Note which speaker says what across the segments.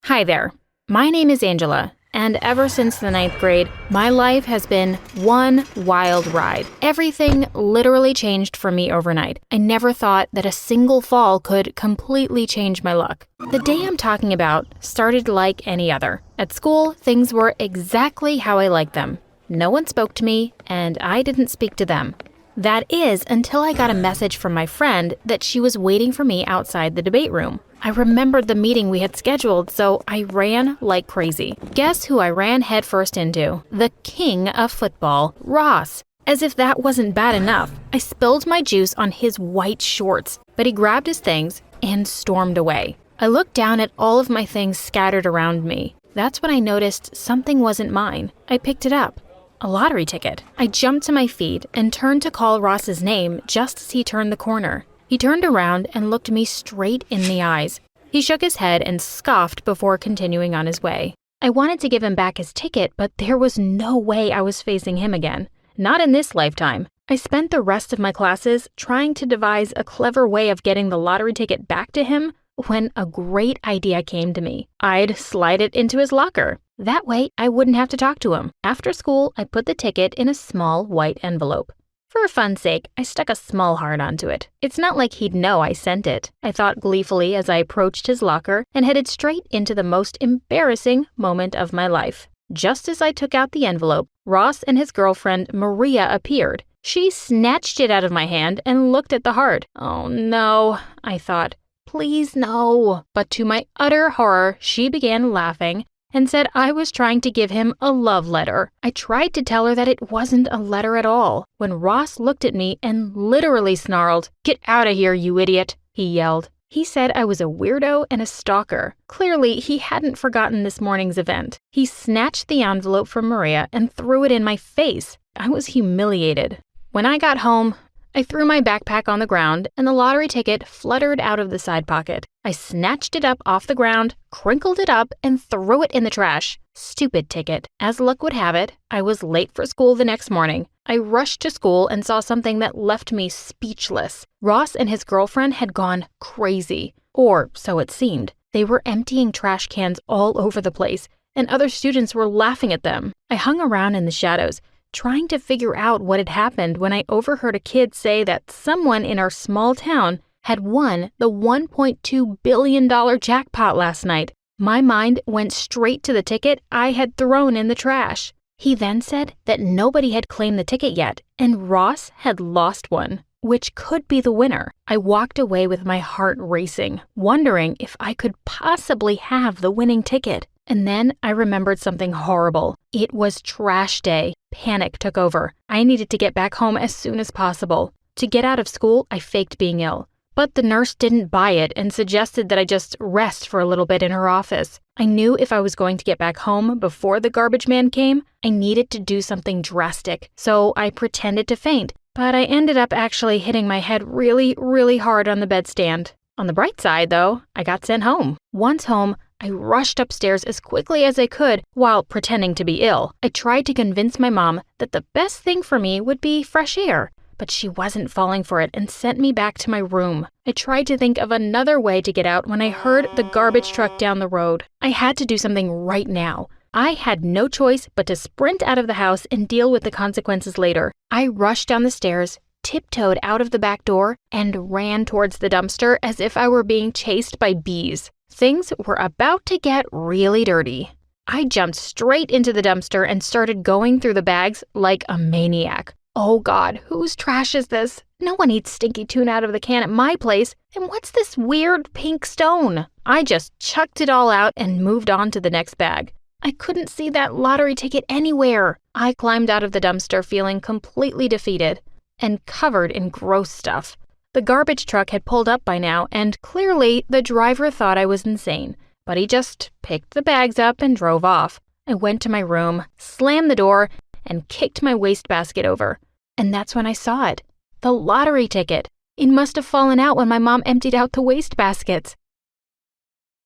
Speaker 1: Hi there. My name is Angela, and ever since the 9th grade, my life has been one wild ride. Everything literally changed for me overnight. I never thought that a single fall could completely change my luck. The day I'm talking about started like any other. At school, things were exactly how I liked them. No one spoke to me, and I didn't speak to them. That is, until I got a message from my friend that she was waiting for me outside the debate room. I remembered the meeting we had scheduled, so I ran like crazy. Guess who I ran headfirst into? The king of football, Ross. As if that wasn't bad enough, I spilled my juice on his white shorts, but he grabbed his things and stormed away. I looked down at all of my things scattered around me. That's when I noticed something wasn't mine. I picked it up. A lottery ticket. I jumped to my feet and turned to call Ross's name just as he turned the corner. He turned around and looked me straight in the eyes. He shook his head and scoffed before continuing on his way. I wanted to give him back his ticket, but there was no way I was facing him again. Not in this lifetime. I spent the rest of my classes trying to devise a clever way of getting the lottery ticket back to him when a great idea came to me. I'd slide it into his locker. That way, I wouldn't have to talk to him. After school, I put the ticket in a small white envelope. For fun's sake, I stuck a small heart onto it. It's not like he'd know I sent it, I thought gleefully as I approached his locker and headed straight into the most embarrassing moment of my life. Just as I took out the envelope, Ross and his girlfriend Maria appeared. She snatched it out of my hand and looked at the heart. Oh no, I thought. Please no. But to my utter horror, she began laughing and said I was trying to give him a love letter. I tried to tell her that it wasn't a letter at all, when Ross looked at me and literally snarled, "Get out of here, you idiot," he yelled. He said I was a weirdo and a stalker. Clearly, he hadn't forgotten this morning's event. He snatched the envelope from Maria and threw it in my face. I was humiliated. When I got home, I threw my backpack on the ground and the lottery ticket fluttered out of the side pocket. I snatched it up off the ground, crinkled it up, and threw it in the trash. Stupid ticket. As luck would have it, I was late for school the next morning. I rushed to school and saw something that left me speechless. Ross and his girlfriend had gone crazy, or so it seemed. They were emptying trash cans all over the place, and other students were laughing at them. I hung around in the shadows, trying to figure out what had happened when I overheard a kid say that someone in our small town had won the $1.2 billion jackpot last night. My mind went straight to the ticket I had thrown in the trash. He then said that nobody had claimed the ticket yet, and Ross had lost one, which could be the winner. I walked away with my heart racing, wondering if I could possibly have the winning ticket. And then I remembered something horrible. It was trash day. Panic took over. I needed to get back home as soon as possible. To get out of school, I faked being ill. But the nurse didn't buy it and suggested that I just rest for a little bit in her office. I knew if I was going to get back home before the garbage man came, I needed to do something drastic. So I pretended to faint, but I ended up actually hitting my head really, really hard on the bedstand. On the bright side, though, I got sent home. Once home, I rushed upstairs as quickly as I could while pretending to be ill. I tried to convince my mom that the best thing for me would be fresh air, but she wasn't falling for it and sent me back to my room. I tried to think of another way to get out when I heard the garbage truck down the road. I had to do something right now. I had no choice but to sprint out of the house and deal with the consequences later. I rushed down the stairs, tiptoed out of the back door, and ran towards the dumpster as if I were being chased by bees. Things were about to get really dirty. I jumped straight into the dumpster and started going through the bags like a maniac. Oh God, whose trash is this? No one eats stinky tuna out of the can at my place. And what's this weird pink stone? I just chucked it all out and moved on to the next bag. I couldn't see that lottery ticket anywhere. I climbed out of the dumpster feeling completely defeated and covered in gross stuff. The garbage truck had pulled up by now, and clearly the driver thought I was insane, but he just picked the bags up and drove off. I went to my room, slammed the door, and kicked my wastebasket over. And that's when I saw it. The lottery ticket. It must have fallen out when my mom emptied out the wastebaskets.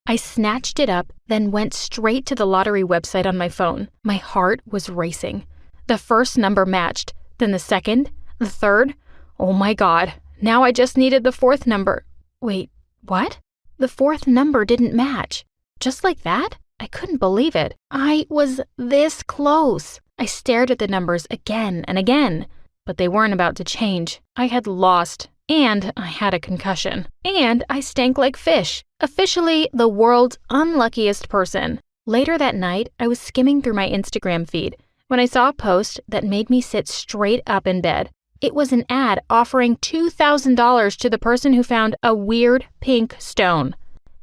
Speaker 1: I snatched it up, then went straight to the lottery website on my phone. My heart was racing. The first number matched, then the second, the third. Oh my God. Now I just needed the fourth number. Wait, what? The fourth number didn't match. Just like that? I couldn't believe it. I was this close. I stared at the numbers again and again, but they weren't about to change. I had lost, and I had a concussion, and I stank like fish. Officially the world's unluckiest person. Later that night, I was skimming through my Instagram feed when I saw a post that made me sit straight up in bed. It was an ad offering $2,000 to the person who found a weird pink stone.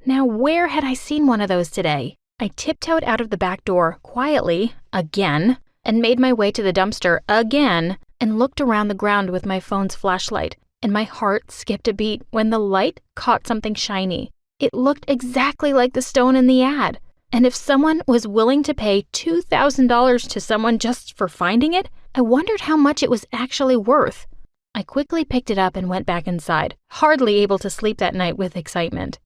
Speaker 1: Now, where had I seen one of those today? I tiptoed out of the back door quietly, again, and made my way to the dumpster again, and looked around the ground with my phone's flashlight, and my heart skipped a beat when the light caught something shiny. It looked exactly like the stone in the ad. And if someone was willing to pay $2,000 to someone just for finding it, I wondered how much it was actually worth. I quickly picked it up and went back inside, hardly able to sleep that night with excitement.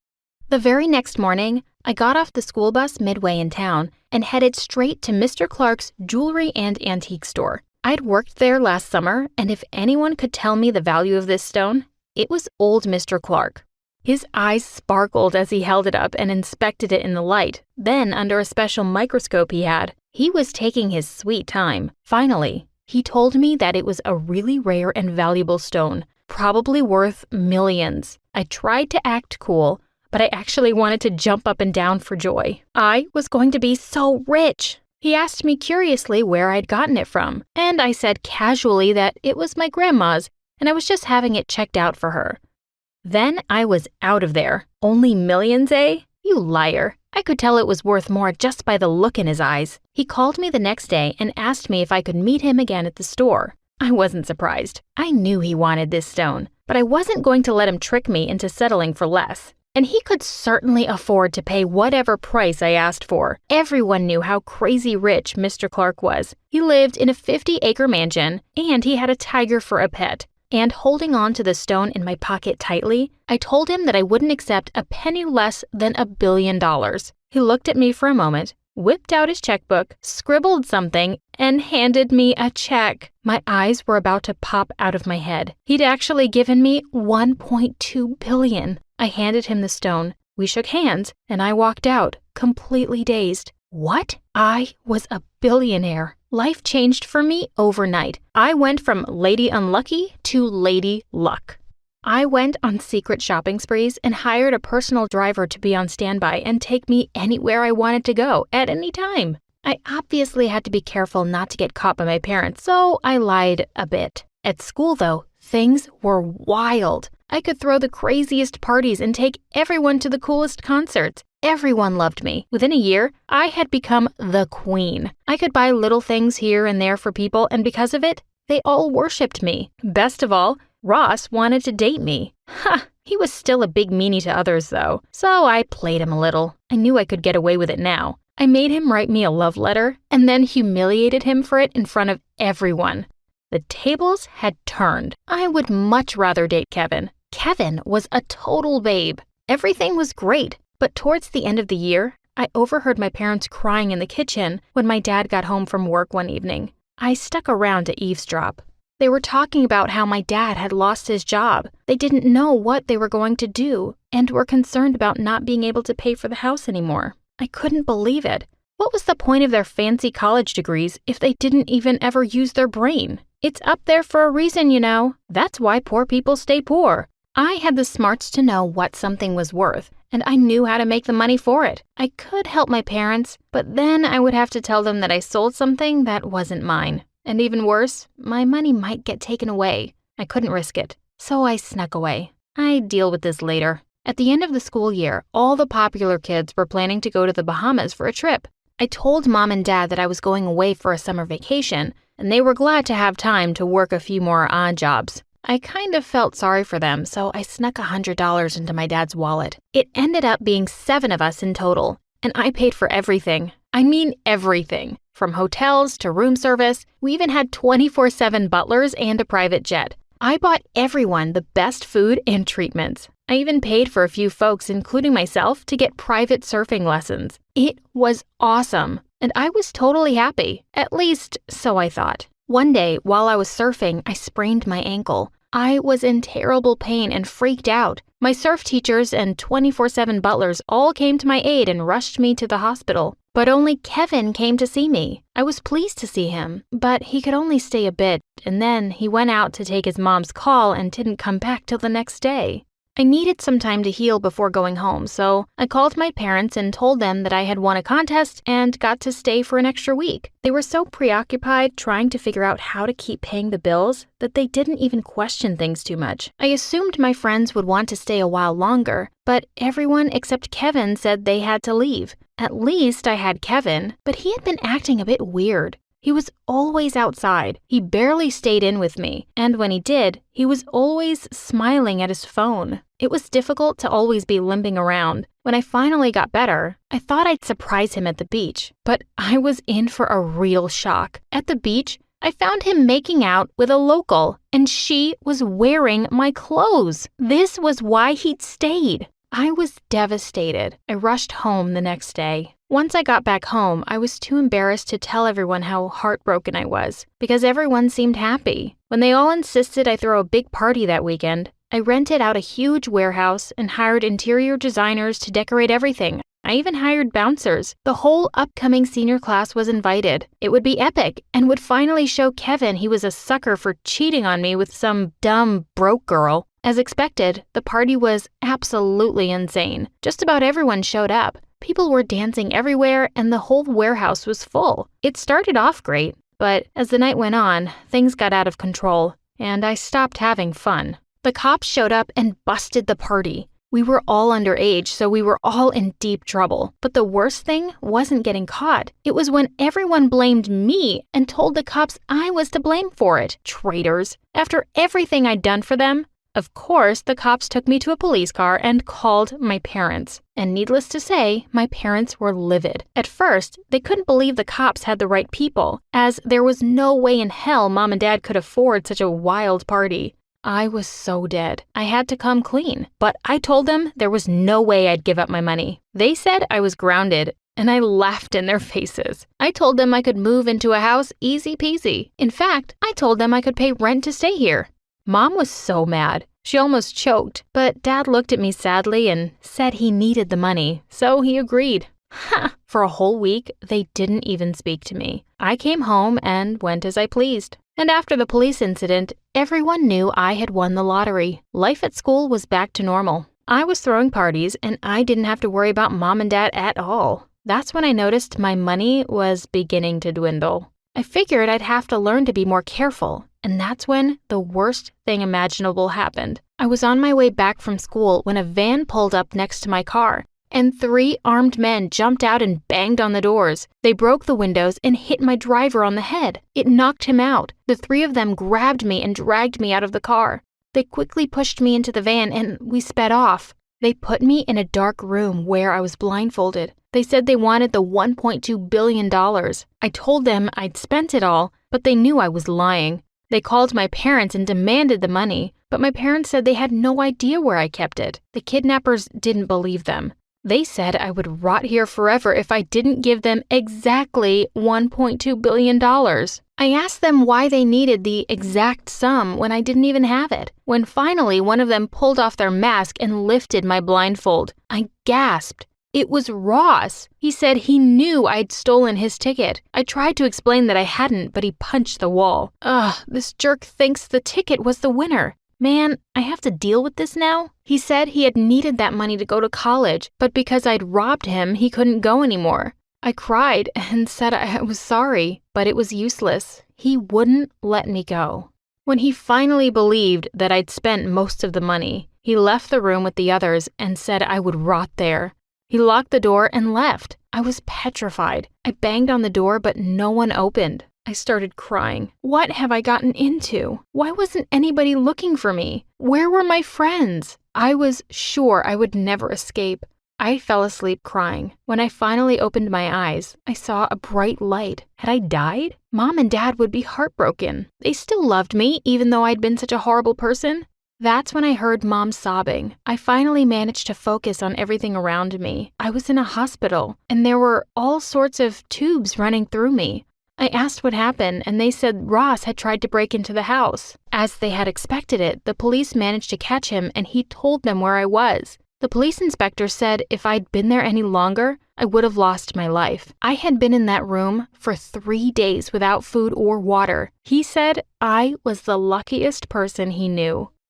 Speaker 1: The very next morning, I got off the school bus midway in town and headed straight to Mr. Clark's jewelry and antique store. I'd worked there last summer, and if anyone could tell me the value of this stone, it was old Mr. Clark. His eyes sparkled as he held it up and inspected it in the light. Then, under a special microscope he was taking his sweet time. Finally, he told me that it was a really rare and valuable stone, probably worth millions. I tried to act cool, but I actually wanted to jump up and down for joy. I was going to be so rich. He asked me curiously where I'd gotten it from, and I said casually that it was my grandma's, and I was just having it checked out for her. Then I was out of there. Only millions, eh? You liar. I could tell it was worth more just by the look in his eyes. He called me the next day and asked me if I could meet him again at the store. I wasn't surprised. I knew he wanted this stone, but I wasn't going to let him trick me into settling for less. And he could certainly afford to pay whatever price I asked for. Everyone knew how crazy rich Mr. Clark was. He lived in a 50-acre mansion, and he had a tiger for a pet. And holding on to the stone in my pocket tightly, I told him that I wouldn't accept a penny less than $1 billion. He looked at me for a moment, whipped out his checkbook, scribbled something, and handed me a check. My eyes were about to pop out of my head. He'd actually given me $1.2 billion. I handed him the stone. We shook hands, and I walked out, completely dazed. What? I was a billionaire. Life changed for me overnight. I went from Lady Unlucky to Lady Luck. I went on secret shopping sprees and hired a personal driver to be on standby and take me anywhere I wanted to go at any time. I obviously had to be careful not to get caught by my parents, so I lied a bit. At school, though, things were wild. I could throw the craziest parties and take everyone to the coolest concerts. Everyone loved me. Within a year, I had become the queen. I could buy little things here and there for people, and because of it, they all worshipped me. Best of all, Ross wanted to date me. Ha! He was still a big meanie to others, though, so I played him a little. I knew I could get away with it now. I made him write me a love letter, and then humiliated him for it in front of everyone. The tables had turned. I would much rather date Kevin. Kevin was a total babe. Everything was great. But towards the end of the year, I overheard my parents crying in the kitchen when my dad got home from work one evening. I stuck around to eavesdrop. They were talking about how my dad had lost his job. They didn't know what they were going to do and were concerned about not being able to pay for the house anymore. I couldn't believe it. What was the point of their fancy college degrees if they didn't even ever use their brain? It's up there for a reason, you know. That's why poor people stay poor. I had the smarts to know what something was worth, and I knew how to make the money for it. I could help my parents, but then I would have to tell them that I sold something that wasn't mine. And even worse, my money might get taken away. I couldn't risk it, so I snuck away. I'd deal with this later. At the end of the school year, all the popular kids were planning to go to the Bahamas for a trip. I told Mom and Dad that I was going away for a summer vacation, and they were glad to have time to work a few more odd jobs. I kind of felt sorry for them, so I snuck $100 into my dad's wallet. It ended up being 7 of us in total, and I paid for everything. I mean everything. From hotels to room service, we even had 24/7 butlers and a private jet. I bought everyone the best food and treatments. I even paid for a few folks, including myself, to get private surfing lessons. It was awesome, and I was totally happy. At least, so I thought. One day, while I was surfing, I sprained my ankle. I was in terrible pain and freaked out. My surf teachers and 24/7 butlers all came to my aid and rushed me to the hospital. But only Kevin came to see me. I was pleased to see him, but he could only stay a bit, and then he went out to take his mom's call and didn't come back till the next day. I needed some time to heal before going home, so I called my parents and told them that I had won a contest and got to stay for an extra week. They were so preoccupied trying to figure out how to keep paying the bills that they didn't even question things too much. I assumed my friends would want to stay a while longer, but everyone except Kevin said they had to leave. At least I had Kevin, but he had been acting a bit weird. He was always outside. He barely stayed in with me, and when he did, he was always smiling at his phone. It was difficult to always be limping around. When I finally got better, I thought I'd surprise him at the beach, but I was in for a real shock. At the beach, I found him making out with a local, and she was wearing my clothes. This was why he'd stayed. I was devastated. I rushed home the next day. Once I got back home, I was too embarrassed to tell everyone how heartbroken I was, because everyone seemed happy. When they all insisted I throw a big party that weekend, I rented out a huge warehouse and hired interior designers to decorate everything. I even hired bouncers. The whole upcoming senior class was invited. It would be epic and would finally show Kevin he was a sucker for cheating on me with some dumb, broke girl. As expected, the party was absolutely insane. Just about everyone showed up. People were dancing everywhere, and the whole warehouse was full. It started off great, but as the night went on, things got out of control, and I stopped having fun. The cops showed up and busted the party. We were all underage, so we were all in deep trouble. But the worst thing wasn't getting caught. It was when everyone blamed me and told the cops I was to blame for it. Traitors. After everything I'd done for them, of course, the cops took me to a police car and called my parents. And needless to say, my parents were livid. At first, they couldn't believe the cops had the right people, as there was no way in hell Mom and Dad could afford such a wild party. I was so dead. I had to come clean. But I told them there was no way I'd give up my money. They said I was grounded, and I laughed in their faces. I told them I could move into a house easy peasy. In fact, I told them I could pay rent to stay here. Mom was so mad. She almost choked, but Dad looked at me sadly and said he needed the money, so he agreed. Ha! For a whole week, they didn't even speak to me. I came home and went as I pleased. And after the police incident, everyone knew I had won the lottery. Life at school was back to normal. I was throwing parties, and I didn't have to worry about Mom and Dad at all. That's when I noticed my money was beginning to dwindle. I figured I'd have to learn to be more careful. And that's when the worst thing imaginable happened. I was on my way back from school when a van pulled up next to my car, and 3 armed men jumped out and banged on the doors. They broke the windows and hit my driver on the head. It knocked him out. The 3 of them grabbed me and dragged me out of the car. They quickly pushed me into the van and we sped off. They put me in a dark room where I was blindfolded. They said they wanted the $1.2 billion. I told them I'd spent it all, but they knew I was lying. They called my parents and demanded the money, but my parents said they had no idea where I kept it. The kidnappers didn't believe them. They said I would rot here forever if I didn't give them exactly $1.2 billion. I asked them why they needed the exact sum when I didn't even have it. When finally one of them pulled off their mask and lifted my blindfold, I gasped. It was Ross. He said he knew I'd stolen his ticket. I tried to explain that I hadn't, but he punched the wall. This jerk thinks the ticket was the winner. Man, I have to deal with this now? He said he had needed that money to go to college, but because I'd robbed him, he couldn't go anymore. I cried and said I was sorry, but it was useless. He wouldn't let me go. When he finally believed that I'd spent most of the money, he left the room with the others and said I would rot there. He locked the door and left. I was petrified. I banged on the door, but no one opened. I started crying. What have I gotten into? Why wasn't anybody looking for me? Where were my friends? I was sure I would never escape. I fell asleep crying. When I finally opened my eyes, I saw a bright light. Had I died? Mom and Dad would be heartbroken. They still loved me, even though I'd been such a horrible person. That's when I heard Mom sobbing. I finally managed to focus on everything around me. I was in a hospital, and there were all sorts of tubes running through me. I asked what happened, and they said Ross had tried to break into the house. As they had expected it, the police managed to catch him and he told them where I was. The police inspector said if I'd been there any longer, I would have lost my life. I had been in that room for 3 days without food or water. He said I was the luckiest person he knew.